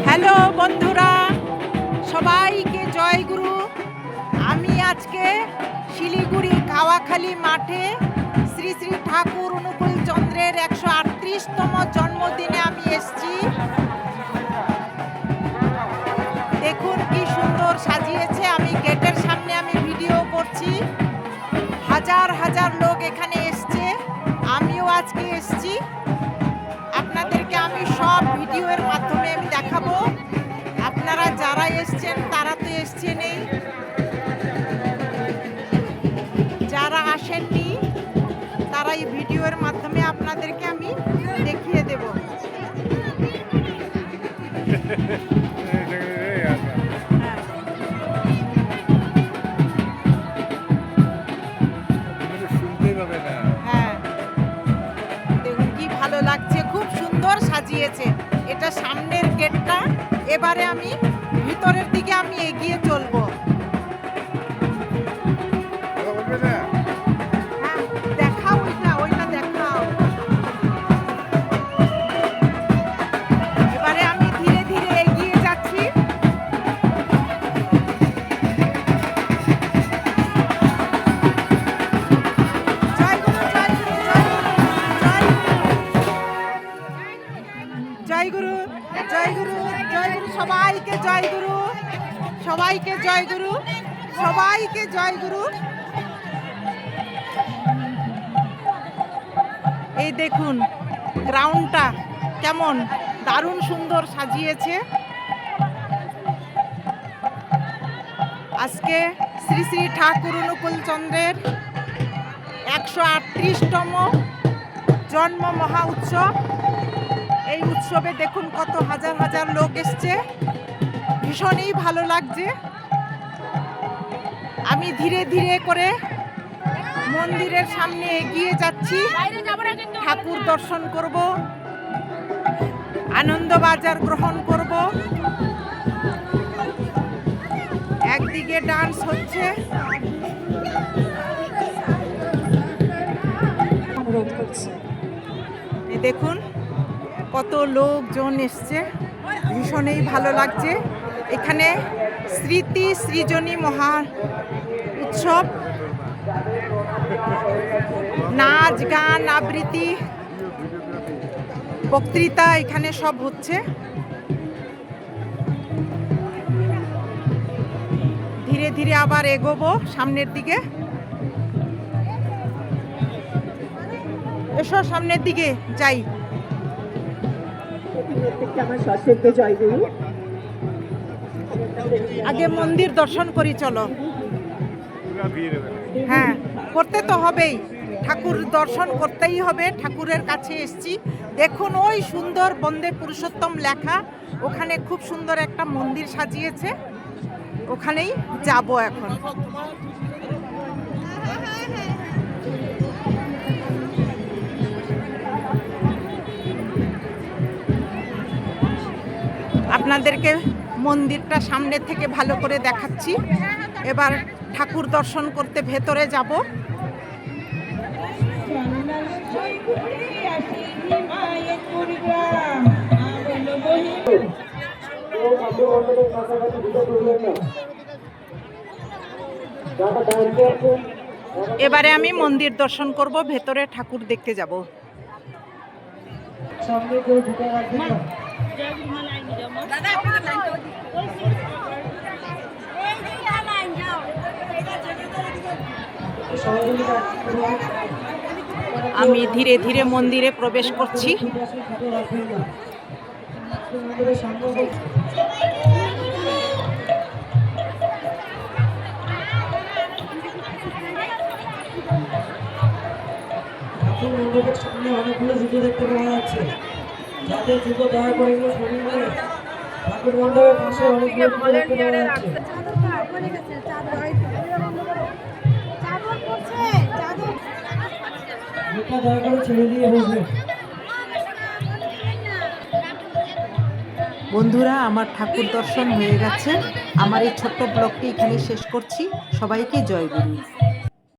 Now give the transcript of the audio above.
Hello বন্ধুরা, সবাইকে জয়গুরু। আমি আজকে শিলিগুড়ি কাওয়াখালী মাঠে শ্রী শ্রী ঠাকুর অনুকূল চন্দ্রের 138তম জন্মদিনে আমি এসেছি। দেখুন কি সুন্দর সাজিয়েছে। আমি গেটের সামনে আমি ভিডিও করছি। হাজার হাজার লোক এখানে এসছে, আমিও আজকে এসেছি। আপনাদেরকে আমি সব ভিডিওর মাধ্যমে আমি দেখাবো। আপনারা যারা এসছেন তারা তো এসছেনই, যারা আসেননি তারা এই ভিডিওর মাধ্যমে আপনাদেরকে আমি দেখিয়ে দেব। হ্যাঁ, দেখুন কি ভালো লাগছে, খুব সুন্দর সাজিয়েছে। এটা সামনের গেটটা। এবারে আমি ভিতরের দিকে আমি এগিয়ে চলবো। হ্যাঁ, দেখাও, ওইটা দেখাও। এবারে আমি ধীরে ধীরে এগিয়ে যাচ্ছি। জয় গুরু, জয় গুরু, জয় গুরু। সবাইকে জয় গুরু, সবাইকে জয় গুরু, সবাইকে জয় গুরু। এই দেখুন গ্রাউন্ডটা কেমন দারুণ সুন্দর সাজিয়েছে। আজকে শ্রী শ্রী ঠাকুর অনুকূল চন্দ্রের 138তম জন্ম মহা উৎসব। এই উৎসবে দেখুন কত হাজার হাজার লোক এসছে, ভীষণই ভালো লাগছে। আমি ধীরে ধীরে করে মন্দিরের সামনে এগিয়ে যাচ্ছি। ঠাকুর দর্শন করব, আনন্দবাজার গ্রহণ করব। একদিকে ডান্স হচ্ছে। দেখুন কত লোকজন এসছে, ভীষণই ভালো লাগছে। এখানে স্মৃতি সৃজনী মহা উৎসব, নাচ গান আবৃত্তি বক্তৃতা এখানে সব হচ্ছে। ধীরে ধীরে আবার এগোবো সামনের দিকে। এসো সামনের দিকে যাই। আগে মন্দির দর্শন করি, চলো। হ্যাঁ, করতে তো হবেই, ঠাকুর দর্শন করতেই হবে। ঠাকুরের কাছে এসছি। দেখুন ওই সুন্দর বন্দে পুরুষোত্তম লেখা, ওখানে খুব সুন্দর একটা মন্দির সাজিয়েছে, ওখানেই যাব এখন। আপনাদেরকে মন্দিরটা সামনে থেকে ভালো করে দেখাচ্ছি। এবার ঠাকুর দর্শন করতে ভেতরে যাব। এবারে আমি মন্দির দর্শন করব, ভেতরে ঠাকুর দেখতে যাব। আমি ধীরে ধীরে মন্দিরে প্রবেশ করছি। সামনে অনেকগুলো জুতো দেখতে পাওয়া যাচ্ছে। যাদের জুতো দয়া করে ঠাকুর মণ্ডপের পাশে অনেকগুলো জুতো দেখতে পাওয়া যাচ্ছে। দয়া করে ছেড়ে দিয়ে বসবে। বন্ধুরা, আমার ঠাকুর দর্শন হয়ে গেছে। আমার এই ছোট্ট ব্লগটি এখানে শেষ করছি। সবাইকে জয় গুরু।